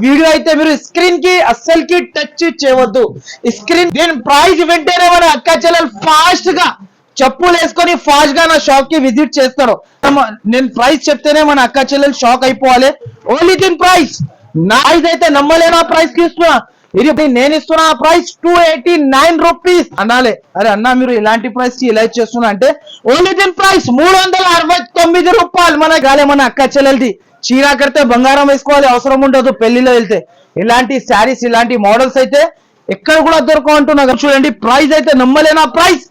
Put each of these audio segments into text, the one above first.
Video అయితే మీరు screen కి అస్సలకి టచ్ చేయవద్దు. స్క్రీన్ దీని ప్రైస్ వెంటనే మన అక్క చెల్లెలు ఫాస్ట్ గా చెప్పులు వేసుకొని ఫాస్ట్ గా నా షాప్ కి విజిట్ చేస్తారు. నేను ప్రైస్ చెప్తేనే మన అక్క చెల్లెలు షాక్ అయిపోవాలి. ఓన్లీ దీని ప్రైస్ నా అయితే నమ్మలేనా ప్రైస్ కి ఇస్తున్నా. ఇది నేను ఇస్తున్నా ప్రైస్ 289 రూపీస్ అనాలే. అరే అన్నా మీరు ఇలాంటి ప్రైస్ కి ఇలా చేస్తున్నా అంటే ఓన్లీ దీని ప్రైస్ 369 రూపాయలు. మన గాలే మన అక్క చెల్లెలది చీర కడితే బంగారం వేసుకోవాలి అవసరం ఉండదు. పెళ్లిలో వెళ్తే ఇలాంటి శారీస్ ఇలాంటి మోడల్స్ అయితే ఎక్కడ కూడా దొరకవు అంటున్నా. చూడండి ప్రైస్ అయితే నమ్మలేనా ప్రైస్.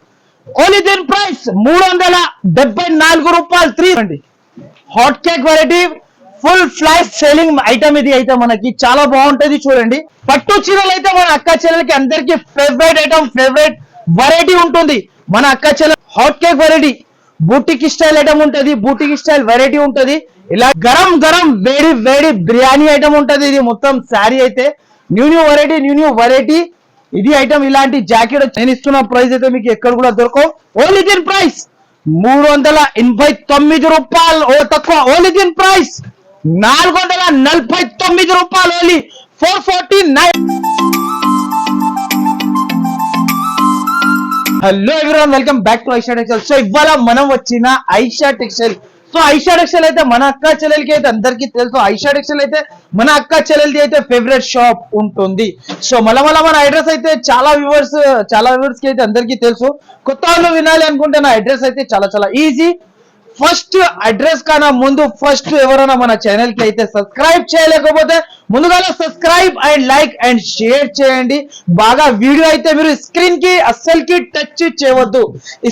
ఓన్లీ దీని ప్రైస్ 374 రూపాయలు. 3 అండి. Hot cake variety full flash selling item ఇది అయితే మనకి చాలా బాగుంటది. చూడండి పట్టు చీరలు అయితే మన అక్క చెల్లెలకి అందరికి ఫేవరెట్ ఐటమ్ ఫేవరెట్ వెరైటీ ఉంటుంది. మన అక్క చెల్లె hot cake variety boutique style item ఉంటది. బూటిక్ స్టైల్ వెరైటీ ఉంటది. ఇలా గరం గరం వేడి వేడి బిర్యానీ ఐటమ్ ఉంటది. ఇది మొత్తం శారీ అయితే న్యూ వెరైటీ ఇది ఐటమ్. ఇలాంటి జాకెట్ నేను ఇస్తున్న ప్రైస్ అయితే మీకు ఎక్కడ కూడా దొరకవు. ఓన్లీ దీని ప్రైస్ 389 రూపాయలు తక్కువ. ఓన్లీ దీని ప్రైస్ 449 రూపాయలు. Only 449. Hello everyone, welcome back to Aisha textile. So ఇవాళ మనం వచ్చిన Aisha textile. So Aisha textile అయితే మన అక్క చెల్లెలకి అయితే అందరికీ తెలుసు. ఐషా టెక్స్టైల్ అయితే మన అక్క చెల్లెలది అయితే ఫేవరెట్ షాప్ ఉంటుంది. సో మళ్ళా మన అడ్రస్ అయితే చాలా వ్యూవర్స్ కి అయితే అందరికీ తెలుసు. కొత్త వాళ్ళు వినాలి అనుకుంటే నా అడ్రస్ అయితే చాలా ఈజీ. ఫస్ట్ అడ్రస్ కన్నా ముందు ఫస్ట్ ఎవరైనా మన ఛానల్ కి అయితే సబ్స్క్రైబ్ చేయలేకపోతే ముందుగా subscribe and like and share చేయండి. బాగా వీడియో అయితే మీరు స్క్రీన్ కి అస్సలకి టచ్ చేయవద్దు.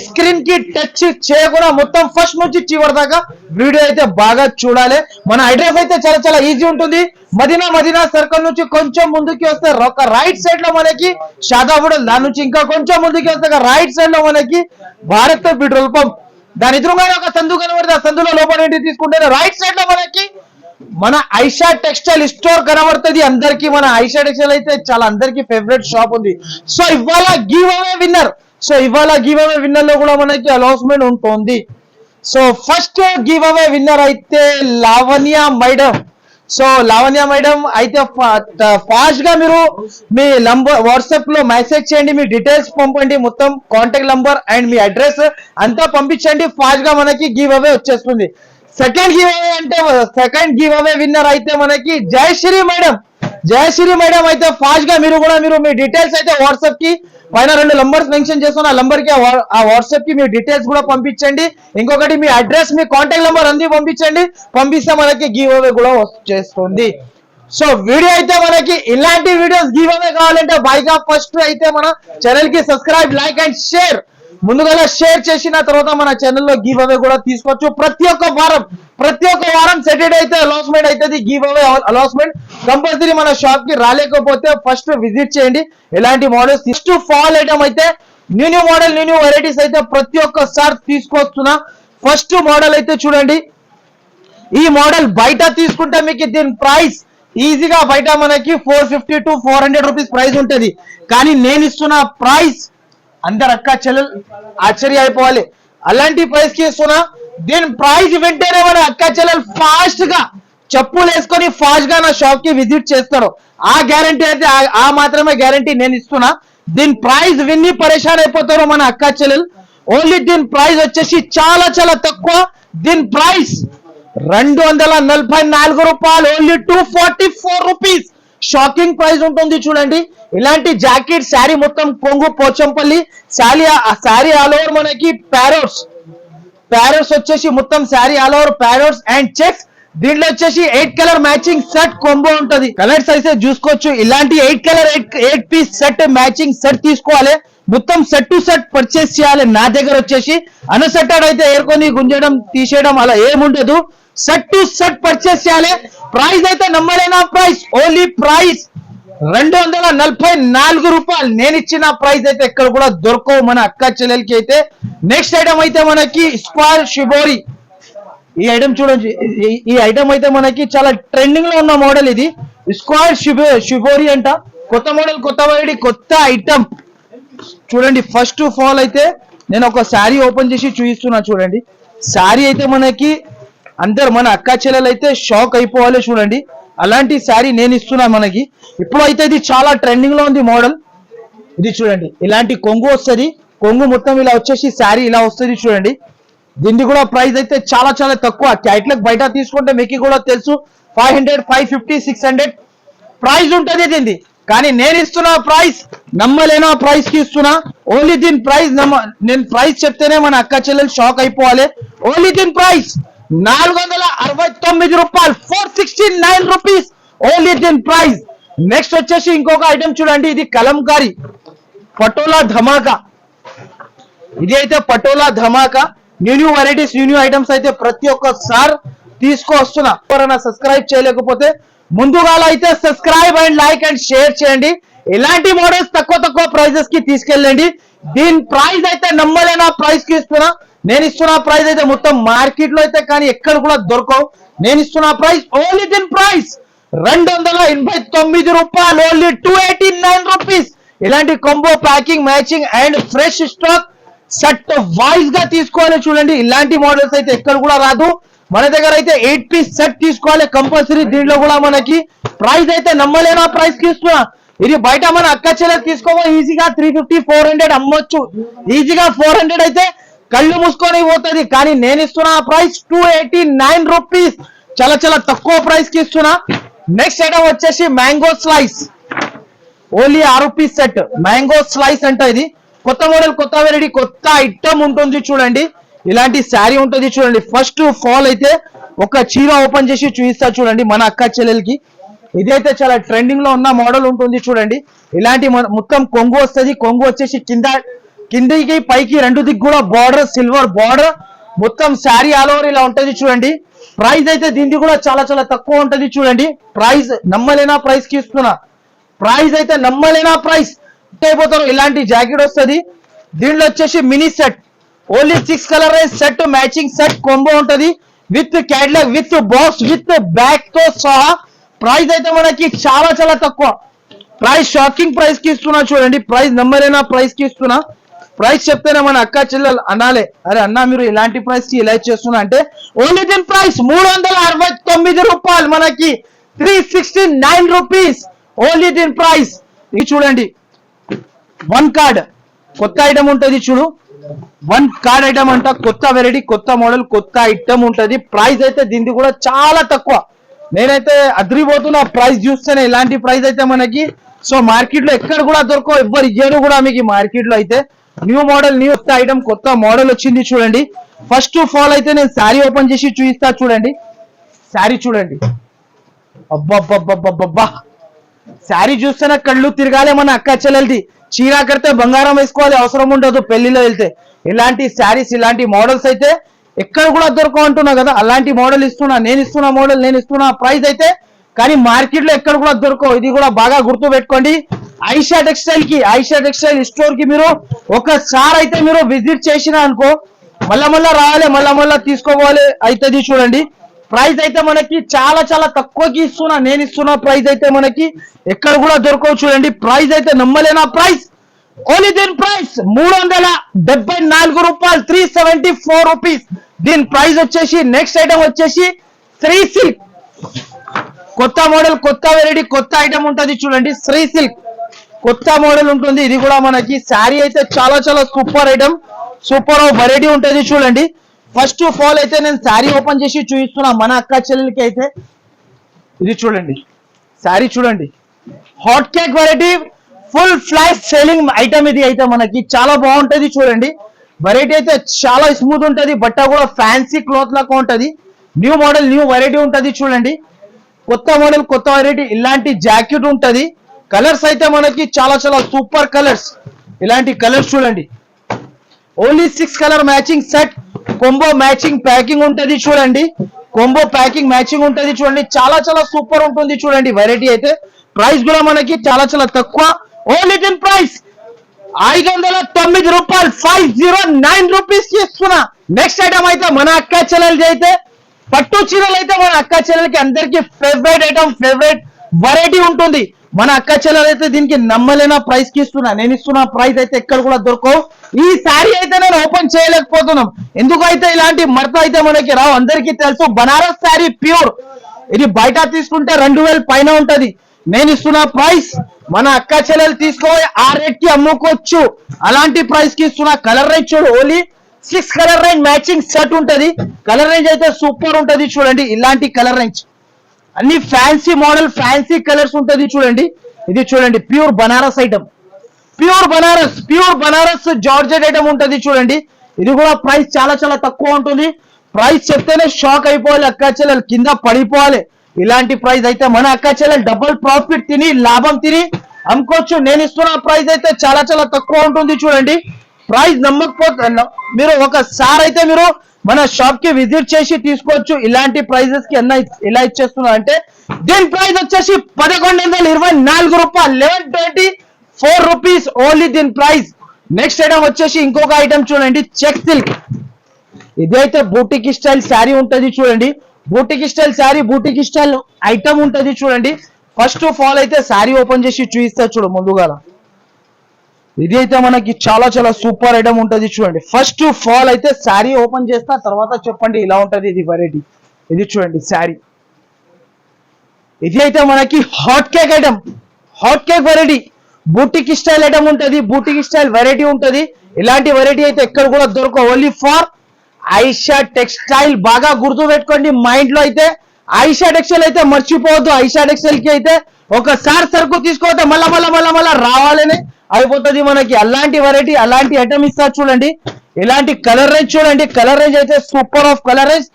స్క్రీన్ కి టచ్ చేయకుండా మొత్తం ఫస్ట్ నుంచి చివరి దాకా వీడియో అయితే బాగా చూడాలి. మన అడ్రస్ అయితే చాలా ఈజీ ఉంటుంది. మదీనా సర్కిల్ నుంచి కొంచెం ముందుకి వస్తే ఒక రైట్ సైడ్ లో మనకి షాదాపురం, దాని నుంచి ఇంకా కొంచెం ముందుకి వస్తే రైట్ సైడ్ లో మనకి భారత్ పెట్రోల్ పంప్, దాని ఎదురుగా ఒక సందు కనబడుతుంది. ఆ సందులో లోపల ఏంటి తీసుకుంటే రైట్ సైడ్ లో మనకి మన ఐషా టెక్స్టైల్ స్టోర్ కనబడుతుంది. అందరికి మన ఐషా టెక్స్టైల్ అయితే చాలా అందరికి ఫేవరెట్ షాప్ ఉంది. సో ఇవాళ గివ్ అవే విన్నర్ లో కూడా మనకి అనౌన్స్మెంట్ ఉంటుంది. So first give away winner అయితే Lavanya madam. So Lavanya madam అయితే ఫాస్ట్ గా మీరు మీ నంబర్ వాట్సాప్ లో మెసేజ్ చేయండి, మీ డీటెయిల్స్ పంపండి, మొత్తం కాంటాక్ట్ నంబర్ అండ్ మీ అడ్రస్ అంతా పంపించండి. ఫాస్ట్ గా మనకి గివ్ అవే వచ్చేస్తుంది. సెకండ్ గివ్ అవే విన్నర్ అయితే మనకి జయశ్రీ మేడం అయితే ఫాస్ట్ గా మీరు మీ డీటెయిల్స్ అయితే వాట్సాప్ కి పైన 2 నంబర్స్ మెన్షన్ చేస్తున్నా. ఆ నంబర్ కి ఆ వాట్సాప్ కి మీ డీటెయిల్స్ కూడా పంపించండి. ఇంకొకటి మీ అడ్రస్ మీ కాంటాక్ట్ నంబర్ అన్ని పంపిస్తే మనకి గివ్ అవే కూడా వచ్చేస్తుంది. సో వీడియో అయితే మనకి ఇలాంటి వీడియోస్ గివ్ అవే కావాలంటే బైగా ఫస్ట్ అయితే మన ఛానల్ కి సబ్స్క్రైబ్ లైక్ అండ్ షేర్ ముందుగా షేర్ చేసిన తర్వాత మన ఛానల్లో గివ్ అవే కూడా తీసుకోవచ్చు. ప్రతి ఒక్క వారం సాటర్డే అయితే అనౌన్స్మెంట్ అవుతుంది. గివ్ అవే అనౌన్స్మెంట్ కంపల్సరీ మన షాప్ కి రాలేకపోతే ఫస్ట్ విజిట్ చేయండి. ఇలాంటి మోడల్స్ ఫస్ట్ ఫాల్ ఐటమ్ అయితే న్యూ మోడల్ న్యూ వెరైటీస్ అయితే ప్రతి ఒక్కసారి తీసుకొస్తున్నా. ఫస్ట్ మోడల్ అయితే చూడండి. ఈ మోడల్ బయట తీసుకుంటే మీకు దీని ప్రైస్ ఈజీగా బయట మనకి 450 to 400 రూపీస్ ప్రైస్ ఉంటుంది. కానీ నేను ఇస్తున్న ప్రైస్ అందరు అక్క చెల్లెలు ఆశ్చర్య అయిపోవాలి. అలాంటి ప్రైస్ కి ఇస్తున్నా. దీని ప్రైస్ వెంటనే మన అక్క చెల్లెలు ఫాస్ట్ గా చెప్పులు వేసుకొని ఫాస్ట్ గా నా షాప్ కి విజిట్ చేస్తారు. ఆ గ్యారంటీ అయితే ఆ మాత్రమే గ్యారంటీ నేను ఇస్తున్నా. దీని ప్రైస్ విన్ని పరేషాన్ అయిపోతారు మన అక్క చెల్లెలు. ఓన్లీ దీని ప్రైస్ వచ్చేసి చాలా తక్కువ. దీని ప్రైస్ 244 రూపాయలు. Only 244 rupees. షాకింగ్ ప్రైస్ ఉంటుంది. చూడండి ఇలాంటి జాకెట్ శారీ మొత్తం కొంగు పోచంపల్లి శారీ ఆల్ ఓవర్ మనకి ప్యారోట్స్ వచ్చేసి మొత్తం sari all over parrots and checks. దీంట్లో వచ్చేసి 8 కలర్ మ్యాచింగ్ సెట్ కొంబో ఉంటది. కలర్స్ అయితే చూసుకోవచ్చు. ఇలాంటి 8 పీస్ సెట్ మ్యాచింగ్ సెట్ తీసుకోవాలి. మొత్తం సెట్ టు సెట్ పర్చేస్ చేయాలి. నా దగ్గర వచ్చేసి అన్సెట్టెడ్ అయితే ఏర్కొని గుంజడం తీసేయడం అలా ఏముండదు. సెట్ టు సెట్ పర్చేస్ చేయాలి. ప్రైస్ అయితే నమ్మలేనా ప్రైస్. ఓన్లీ ప్రైస్ 244 రూపాయలు. నేను ఇచ్చిన ప్రైస్ అయితే ఎక్కడ కూడా దొరకవు మన అక్క చెల్లెలకి అయితే. నెక్స్ట్ ఐటమ్ అయితే మనకి స్క్వేర్ షిబోరి. ఈ ఐటమ్ చూడండి. ఈ ఐటమ్ అయితే మనకి చాలా ట్రెండింగ్ లో ఉన్న మోడల్. ఇది స్క్వేర్ షిబోరి అంట. కొత్త మోడల్, కొత్త వెరైటీ, కొత్త ఐటమ్. చూడండి ఫస్ట్ ఆఫ్ ఆల్ అయితే నేను ఒక శారీ ఓపెన్ చేసి చూపిస్తున్నా. చూడండి శారీ అయితే మనకి అందరు మన అక్క చెల్లెలు అయితే షాక్ అయిపోవాలి. చూడండి అలాంటి శారీ నేను ఇస్తున్నా మనకి. ఇప్పుడు అయితే ఇది చాలా ట్రెండింగ్ లో ఉంది మోడల్. ఇది చూడండి, ఇలాంటి కొంగు వస్తుంది. కొంగు మొత్తం ఇలా వచ్చేసి శారీ ఇలా వస్తుంది చూడండి. దీనికి కూడా ప్రైస్ అయితే చాలా చాలా తక్కువ. క్యాట్లాగ్ బయట తీసుకుంటే మీకు కూడా తెలుసు 500, 550, 600 ప్రైస్ ఉంటుంది దీన్ని. కానీ నేను ఇస్తున్న ప్రైస్ నమ్మలేనా ప్రైస్ కి ఇస్తున్నా. ఓన్లీ దీని ప్రైస్ నేను ప్రైస్ చెప్తేనే మన అక్క చెల్లెలు షాక్ అయిపోవాలి. ఓన్లీ దీని ప్రైస్ 469 రూపాయలు, 469 రూపీస్ ఓన్లీ దీని ప్రైస్. నెక్స్ట్ వచ్చేసి ఇంకొక ఐటమ్ చూడండి, ఇది కలంకారీ పటోలా ధమాకా. ఇది అయితే పటోలా ధమాకా. న్యూ వెరైటీస్, న్యూ ఐటమ్స్ అయితే ప్రతి ఒక్కసారి తీసుకొస్తున్నా. ఎవరైనా సబ్స్క్రైబ్ చేయలేకపోతే ముందుగా అయితే subscribe and like and share చేయండి. ఇలాంటి మోడల్స్ తక్కువ ప్రైజెస్ కి తీసుకెళ్ళండి. దీని ప్రైస్ అయితే నమ్మలేనా ప్రైస్ కి ఇస్తున్నా. నేను ఇస్తున్న ప్రైస్ అయితే మొత్తం మార్కెట్ లో అయితే కానీ ఎక్కడ కూడా దొరకవు. నేను ఇస్తున్న ప్రైస్ ఓన్లీ దీని ప్రైస్ 289 రూపాయలు, ఓన్లీ 289 రూపీస్. ఇలాంటి combo packing, matching and fresh stock set wise గా తీసుకోవాలి చూడండి. ఇలాంటి మోడల్స్ అయితే ఎక్కడ కూడా రాదు. మన దగ్గర అయితే 8 పీస్ సెట్ తీసుకోవాలి కంపల్సరీ. దీంట్లో కూడా మనకి ప్రైస్ అయితే నమ్మలేనా ప్రైస్ కి ఇస్తున్నా. ఇది బయట మన అక్క చెల్లెలు తీసుకోవో ఈజీగా 350, 400 అమ్మొచ్చు. ఈజీగా 400 అయితే కళ్ళు మూసుకొని పోతుంది. కానీ నేను ఇస్తున్నా ప్రైస్ 289 రూపీస్. చాలా చాలా తక్కువ ప్రైస్ కి ఇస్తున్నా. నెక్స్ట్ ఐటమ్ వచ్చేసి mango slice, only 6 piece set. Mango slice అంటే ఇది కొత్త మోడల్, కొత్త వెరైటీ, కొత్త ఐటమ్ ఉంటుంది చూడండి. ఇలాంటి శారీ ఉంటుంది చూడండి. ఫస్ట్ ఆఫ్ ఆల్ అయితే ఒక చీర ఓపెన్ చేసి చూపిస్తా చూడండి మన అక్క చెల్లెలకి. ఇదైతే చాలా ట్రెండింగ్ లో ఉన్న మోడల్ ఉంటుంది చూడండి. ఇలాంటి మొత్తం కొంగు వస్తుంది. కొంగు వచ్చేసి కిందికి పైకి రెండు దిక్కు కూడా బార్డర్, సిల్వర్ బార్డర్, మొత్తం శారీ ఆల్ ఓవర్ ఇలా ఉంటది చూడండి. ప్రైస్ అయితే దీనికి కూడా చాలా చాలా తక్కువ ఉంటది చూడండి. ప్రైస్ నమ్మలేనా ప్రైస్ కి ఇస్తున్నా. ప్రైస్ అయితే నమ్మలేనా ప్రైస్ అయిపోతారు. ఇలాంటి జాకెట్ వస్తుంది. దీంట్లో వచ్చేసి mini set, only 6 colour set, matching set combo ఉంటది with catalogue, with box, with bag తో సహా. ప్రైస్ అయితే మనకి చాలా చాలా తక్కువ. ప్రైస్ షాకింగ్ ప్రైస్ కి ఇస్తున్నా చూడండి. ప్రైస్ నమ్మలేనా ప్రైస్ కి ఇస్తున్నా. ప్రైస్ చెప్తేనే మన అక్క చెల్లెలు అనాలే, అరే అన్న మీరు ఇలాంటి ప్రైస్ కి ఇలా చేస్తున్నా అంటే. ఓన్లీ దీని ప్రైస్ 369 రూపాయలు, మనకి 369 రూపీస్ ఓన్లీ దీని ప్రైస్. ఇది చూడండి, 1 కార్డ్ కొత్త ఐటమ్ ఉంటుంది చూడు. 1 కార్డ్ ఐటమ్ అంట, కొత్త వెరైటీ, కొత్త మోడల్, కొత్త ఐటమ్ ఉంటది. ప్రైస్ అయితే దీనికి కూడా చాలా తక్కువ. నేనైతే అదిరిపోతున్నా ప్రైస్ చూస్తేనే. ఇలాంటి ప్రైస్ అయితే మనకి సో మార్కెట్ లో ఎక్కడ కూడా దొరకవు, ఎవ్వరు ఇయ్యరు కూడా మీకు మార్కెట్ లో. అయితే న్యూ మోడల్, న్యూ కొత్త ఐటమ్, కొత్త మోడల్ వచ్చింది చూడండి. ఫస్ట్ ఆఫ్ ఆల్ అయితే నేను శారీ ఓపెన్ చేసి చూపిస్తా చూడండి. శారీ చూడండి, అబ్బబ్బబ్బబ్బబ్బా. శారీ చూస్తేనే కళ్ళు తిరగాలి మన అక్క చెల్లెలది. చీర కడితే బంగారం వేసుకోవాలి అవసరం ఉండదు పెళ్లిలో వెళ్తే. ఇలాంటి శారీస్, ఇలాంటి మోడల్స్ అయితే ఎక్కడ కూడా దొరకవు అంటున్నా కదా. అలాంటి మోడల్ ఇస్తున్నా, నేను ఇస్తున్న మోడల్, నేను ఇస్తున్న ప్రైస్ అయితే కానీ మార్కెట్ లో ఎక్కడ కూడా దొరకవు. ఇది కూడా బాగా గుర్తు పెట్టుకోండి. ఐషా టెక్స్టైల్ కి, ఐషా టెక్స్టైల్ స్టోర్ కి మీరు ఒకసారి అయితే మీరు విజిట్ చేసినా అనుకో మళ్ళా రావాలి, మళ్ళా తీసుకోవాలి అవుతుంది చూడండి. ప్రైస్ అయితే మనకి చాలా చాలా తక్కువకి ఇస్తున్నా. నేను ఇస్తున్న ప్రైస్ అయితే మనకి ఎక్కడ కూడా దొరకవు చూడండి. ప్రైస్ అయితే నమ్మలేనా ప్రైస్. ఓన్లీ దీని ప్రైస్ 374 రూపాయలు, 374 రూపీస్ దీని ప్రైస్ వచ్చేసి. నెక్స్ట్ ఐటమ్ వచ్చేసి 3 సిల్క్, కొత్త మోడల్, కొత్త వెరైటీ, కొత్త ఐటమ్ ఉంటుంది చూడండి. 3 సిల్క్ కొత్త మోడల్ ఉంటుంది. ఇది కూడా మనకి శారీ అయితే చాలా చాలా సూపర్ ఐటమ్, సూపర్ వెరైటీ ఉంటుంది చూడండి. ఫస్ట్ ఆఫ్ ఆల్ అయితే నేను శారీ ఓపెన్ చేసి చూపిస్తున్నా మన అక్క చెల్లెలకి అయితే. ఇది చూడండి, శారీ చూడండి, hot cake variety, full flash selling item. ఇది అయితే మనకి చాలా బాగుంటది చూడండి. వెరైటీ అయితే చాలా స్మూత్ ఉంటది, బట్ట కూడా ఫ్యాన్సీ క్లాత్ లాగా ఉంటది. న్యూ మోడల్, న్యూ వెరైటీ ఉంటది చూడండి. కొత్త మోడల్, కొత్త వెరైటీ, ఇలాంటి జాకెట్ ఉంటది. కలర్స్ అయితే మనకి చాలా చాలా సూపర్ కలర్స్. ఇలాంటి కలర్స్ చూడండి. Only 6 colour matching set, combo matching packing ఉంటది చూడండి. కొంబో ప్యాకింగ్ మ్యాచింగ్ ఉంటది చూడండి. చాలా చాలా సూపర్ ఉంటుంది చూడండి వెరైటీ అయితే. ప్రైస్ కూడా మనకి చాలా చాలా తక్కువ. ఓన్లీ దీని ప్రైస్ 509 రూపాయలు, 509 రూపీస్ కి ఇస్తున్నా. నెక్స్ట్ ఐటమ్ అయితే మన అక్క చెల్లెలది అయితే పట్టు చీరలు. అయితే మన అక్క చెల్లెలకి అందరికి ఫేవరెట్ ఐటమ్, ఫేవరెట్ వెరైటీ ఉంటుంది. మన అక్క చెల్లెలు అయితే దీనికి నమ్మలేనా ప్రైస్ కి ఇస్తున్నా. నేను ఇస్తున్న ప్రైస్ అయితే ఎక్కడ కూడా దొరకవు. ఈ శారీ అయితే నేను ఓపెన్ చేయలేకపోతున్నాం, ఎందుకైతే ఇలాంటి మడత అయితే మనకి రావు. అందరికీ తెలుసు బనారస్ శారీ ప్యూర్, ఇది బయట తీసుకుంటే 2000 పైన ఉంటది. నేను ఇస్తున్న ప్రైస్ మన అక్క చెల్లెలు తీసుకోవాలి ఆ రేట్ కి అమ్ముకోవచ్చు. అలాంటి ప్రైస్ కి ఇస్తున్న. కలర్ రేంజ్ చూడు, only 6 colour range matching set ఉంటది. కలర్ రేంజ్ అయితే సూపర్ ఉంటది చూడండి. ఇలాంటి కలర్ రేంజ్ అన్ని ఫ్యాన్సీ మోడల్, ఫ్యాన్సీ కలర్స్ ఉంటది చూడండి. ఇది చూడండి, pure Banaras item, pure Banaras georgette item ఉంటది చూడండి. ఇది కూడా ప్రైస్ చాలా చాలా తక్కువ ఉంటుంది. ప్రైస్ చెప్తేనే షాక్ అయిపోవాలి, అక్క చెల్లెలు కింద పడిపోవాలి. ఇలాంటి ప్రైస్ అయితే మన అక్క చెల్లెలు డబుల్ ప్రాఫిట్ తిని, లాభం తిని అమ్ముకోవచ్చు. నేను ఇస్తున్న ప్రైస్ అయితే చాలా చాలా తక్కువ ఉంటుంది చూడండి. ప్రైస్ నమ్మకపోతే మీరు ఒకసారి అయితే మీరు మన షాప్ కి విజిట్ చేసి తీసుకోవచ్చు. ఇలాంటి ప్రైజెస్ కి ఎలా ఇచ్చేస్తున్నా అంటే దీని ప్రైస్ వచ్చేసి 1124 రూపాయలు, 1124 రూపీస్ ఓన్లీ దీని ప్రైస్. నెక్స్ట్ ఐటమ్ వచ్చేసి ఇంకొక ఐటమ్ చూడండి, చెక్ సిల్క్. ఇదైతే బూటిక్ స్టైల్ శారీ ఉంటది చూడండి. Boutique style sari, boutique style item ఉంటది చూడండి. ఫస్ట్ ఆఫ్ ఆల్ అయితే శారీ ఓపెన్ చేసి చూపిస్తా చూడు ముందుగా. ఇది అయితే మనకి చాలా చాలా సూపర్ ఐటమ్ ఉంటది చూడండి. ఫస్ట్ ఆఫ్ ఆల్ అయితే శారీ ఓపెన్ చేస్తా, తర్వాత చెప్పండి ఇలా ఉంటది ఇది వెరైటీ. ఇది చూడండి శారీ. ఇది అయితే మనకి hot cake item, hot cake variety, boutique style item ఉంటది, బూటిక్ స్టైల్ వెరైటీ ఉంటది. ఇలాంటి వెరైటీ అయితే ఎక్కడ కూడా దొరకవు, ఓన్లీ ఫర్ ఐషా టెక్స్టైల్. బాగా గుర్తు పెట్టుకోండి మైండ్ లో అయితే. ఐషా టెక్స్టైల్ అయితే మర్చిపోవద్దు. ఐషా టెక్స్టైల్ కి అయితే ఒకసారి సరుకు తీసుకోవద్దు, మళ్ళా రావాలని అయిపోతుంది మనకి. అలాంటి వెరైటీ, అలాంటి ఐటమ్ ఇస్తారు చూడండి. ఇలాంటి కలర్ రేంజ్ చూడండి. కలర్ రేంజ్ అయితే super of colour range,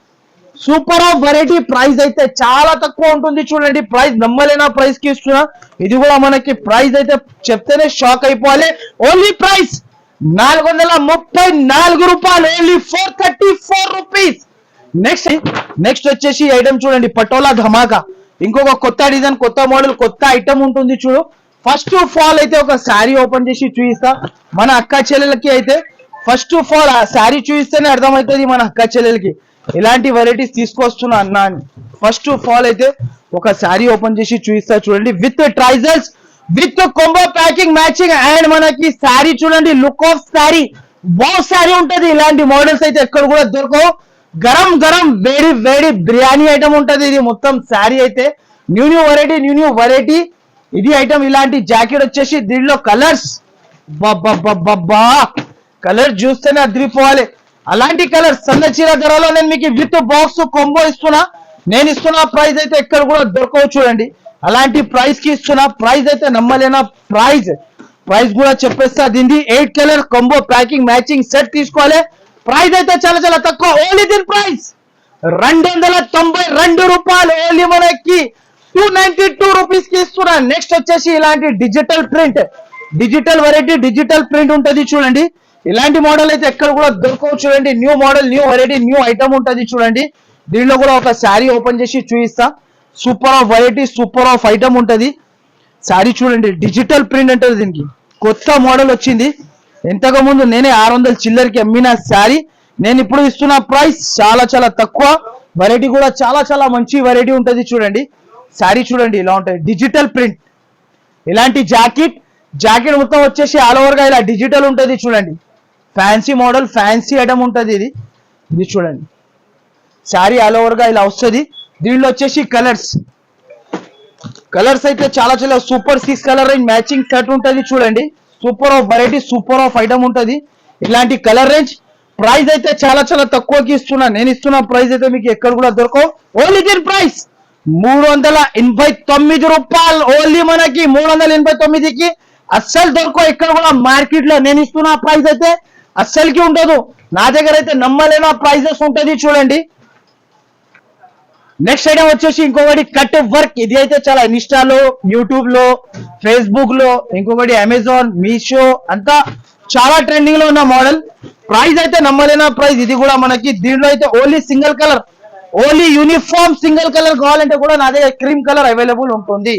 super of variety. Price అయితే చాలా తక్కువ ఉంటుంది చూడండి. ప్రైస్ నమ్మలేనా ప్రైస్ కి ఇస్తున్నా. ఇది కూడా మనకి ప్రైస్ అయితే చెప్తేనే షాక్ అయిపోవాలి. ఓన్లీ ప్రైస్ 434 రూపాయలు, ఓన్లీ 434 రూపీస్. నెక్స్ట్ వచ్చేసి ఐటమ్ చూడండి, పటోలా ధమాకా. ఇంకొక కొత్త డిజైన్, కొత్త మోడల్, కొత్త ఐటమ్ ఉంటుంది చూడు. ఫస్ట్ ఆఫ్ ఆల్ అయితే ఒక శారీ ఓపెన్ చేసి చూపిస్తా మన అక్క చెల్లెలకి అయితే. ఫస్ట్ ఆఫ్ ఆల్ ఆ శారీ చూపిస్తేనే అర్థమవుతుంది మన అక్క చెల్లెలకి ఇలాంటి వెరైటీస్ తీసుకొస్తున్నా అన్నా అని. ఫస్ట్ ఆఫ్ ఆల్ అయితే ఒక శారీ ఓపెన్ చేసి చూపిస్తా చూడండి, విత్ ట్రైజల్స్, with combo packing matching. And మనకి శారీ చూడండి, look of sari, wow sari ఉంటది. ఇలాంటి మోడల్స్ అయితే ఎక్కడ కూడా దొరకవు. గరం గరం వేడి వేడి బిర్యానీ ఐటమ్ ఉంటది. ఇది మొత్తం శారీ అయితే న్యూ వెరైటీ ఇది ఐటమ్. ఇలాంటి జాకెట్ వచ్చేసి దీనిలో కలర్స్, కలర్ చూస్తేనే అదిరిపోవాలి. అలాంటి కలర్ సన్న చీర ధరలో నేను మీకు విత్ బాక్స్ కొంబో ఇస్తున్నా. నేను ఇస్తున్న ప్రైస్ అయితే ఎక్కడ కూడా దొరకవు చూడండి. అలాంటి ప్రైస్ కి ఇస్తున్నా. ప్రైస్ అయితే నమ్మలేనా ప్రైస్ కూడా చెప్పేస్తా. దీన్ని 8 colour combo packing matching set తీసుకోవాలి. ప్రైస్ అయితే చాలా చాలా తక్కువ, ఓన్లీ దీని ప్రైస్ 292 రూపాయలు, ఓన్లీ మనకి 292 రూపీస్ కి ఇస్తున్నా. నెక్స్ట్ వచ్చేసి ఇలాంటి digital print, digital variety, digital print ఉంటది చూడండి. ఇలాంటి మోడల్ అయితే ఎక్కడ కూడా దొరకవు చూడండి. New model, new variety, new item ఉంటది చూడండి. దీనిలో కూడా ఒక శారీ ఓపెన్ చేసి చూపిస్తా. Super of variety, super of item ఉంటది. శారీ చూడండి, డిజిటల్ ప్రింట్ అంటారు దీనికి. కొత్త మోడల్ వచ్చింది. ఎంతగా ముందు నేనే 600 చిల్లరకి అమ్మిన శారీ. నేను ఇప్పుడు ఇస్తున్న ప్రైస్ చాలా చాలా తక్కువ. వెరైటీ కూడా చాలా చాలా మంచి వెరైటీ ఉంటది చూడండి. శారీ చూడండి ఇలా ఉంటాయి, డిజిటల్ ప్రింట్. ఇలాంటి జాకెట్ మొత్తం వచ్చేసి ఆల్ ఓవర్ గా ఇలా డిజిటల్ ఉంటది చూడండి. ఫ్యాన్సీ మోడల్, ఫ్యాన్సీ ఐటమ్ ఉంటది ఇది చూడండి. శారీ ఆల్ ఓవర్ గా ఇలా వస్తుంది. దీనిలో వచ్చేసి కలర్స్ అయితే చాలా చాలా super 6 colour range matching set ఉంటది చూడండి. Super of variety, super of item ఉంటది. ఇలాంటి కలర్ రేంజ్. ప్రైస్ అయితే చాలా చాలా తక్కువకి ఇస్తున్నా. నేను ఇస్తున్న ప్రైస్ అయితే మీకు ఎక్కడ కూడా దొరకవు. ఓన్లీ దీని ప్రైస్ 389 రూపాయలు, ఓన్లీ మనకి 389కి అస్సలు దొరకవు ఎక్కడ కూడా మార్కెట్ లో. నేను ఇస్తున్న ప్రైస్ అయితే అస్సలకి ఉండదు. నా దగ్గర అయితే నమ్మలేని ప్రైజెస్ ఉంటది చూడండి. నెక్స్ట్ ఐటమ్ వచ్చేసి ఇంకొకటి కట్ వర్క్. ఇది అయితే చాలా ఇన్స్టాలో, యూట్యూబ్ లో, ఫేస్బుక్ లో, ఇంకొకటి అమెజాన్, మీషో అంతా చాలా ట్రెండింగ్ లో ఉన్న మోడల్. ప్రైస్ అయితే నమ్మలేని ప్రైస్. ఇది కూడా మనకి దీనిలో అయితే only single colour, only uniform single colour కావాలంటే కూడా నా దగ్గర క్రీమ్ కలర్ అవైలబుల్ ఉంటుంది.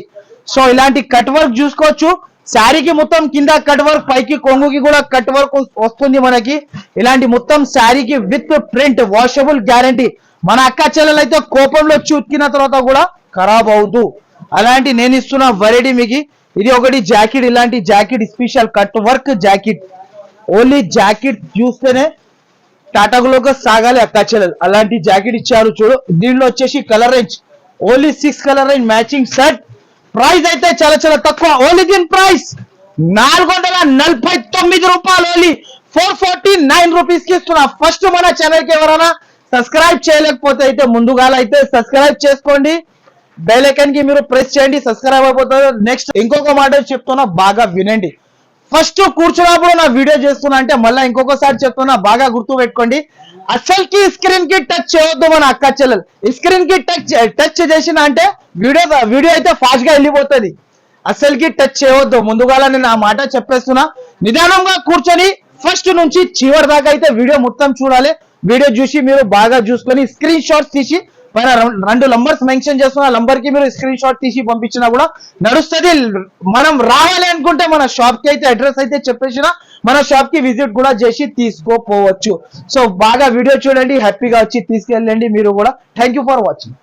సో ఇలాంటి కట్ వర్క్ చూసుకోవచ్చు. శారీకి మొత్తం కింద కట్ వర్క్, పైకి కొంగుకి కూడా కట్ వర్క్ వస్తుంది మనకి. ఇలాంటి మొత్తం శారీకి విత్ ప్రింట్, వాషబుల్ గ్యారంటీ. మన అక్క చెల్లెలు అయితే కోపంలో ఉతికిన తర్వాత కూడా ఖరాబ్ అవుతూ. అలాంటి నేను ఇస్తున్న వెరైటీ మీకు. ఇది ఒకటి జాకెట్, ఇలాంటి jacket special cut work jacket. Only jacket చూస్తేనే టాటాకులోకి సాగాలి అక్క చెల్లెలు. అలాంటి జాకెట్ ఇచ్చారు చూడు. దీనిలో వచ్చేసి colour range only 6 colour and matching set. Price అయితే చాలా చాలా తక్కువ. ఓన్లీ దీని ప్రైస్ 449 రూపాయలు. ఓన్లీ 449 రూపీస్ కి ఇస్తున్నా. ఫస్ట్ మన ఛానల్ కి ఎవరైనా సబ్స్క్రైబ్ చేయలేకపోతే అయితే ముందుగా అయితే సబ్స్క్రైబ్ చేసుకోండి, బెల్ ఐకాన్ కి మీరు ప్రెస్ చేయండి, సబ్స్క్రైబ్ అయిపోతారు. నెక్స్ట్ ఇంకొక మాట చెప్తున్నా, బాగా వినండి. ఫస్ట్ కూర్చున్నప్పుడు నా వీడియో చేస్తున్నా అంటే మళ్ళీ ఇంకొకసారి చెప్తున్నా, బాగా గుర్తు పెట్టుకోండి. అసలుకి స్క్రీన్ కి టచ్ చేయొద్దు మన అక్క చెల్లెలు. స్క్రీన్ కి టచ్ చేసిన అంటే వీడియో అయితే ఫాస్ట్ గా వెళ్ళిపోతుంది. అసలుకి టచ్ చేయవద్దు. ముందుగా నేను ఆ మాట చెప్పేస్తున్నా. నిదానంగా కూర్చొని ఫస్ట్ నుంచి చివరి దాకా అయితే వీడియో మొత్తం చూడాలి. వీడియో చూసి మీరు బాగా చూసుకొని స్క్రీన్ షాట్స్ తీసి పైన 2 నంబర్స్ మెన్షన్ చేస్తున్న నంబర్ కి మీరు స్క్రీన్ షాట్ తీసి పంపించినా కూడా నడుస్తుంది. మనం రావాలి అనుకుంటే మన షాప్ కి అయితే అడ్రస్ అయితే చెప్పేసిన మన షాప్ కి విజిట్ కూడా చేసి తీసుకోపోవచ్చు. సో బాగా వీడియో చూడండి, హ్యాపీగా వచ్చి తీసుకెళ్ళండి మీరు కూడా. Thank you for watching.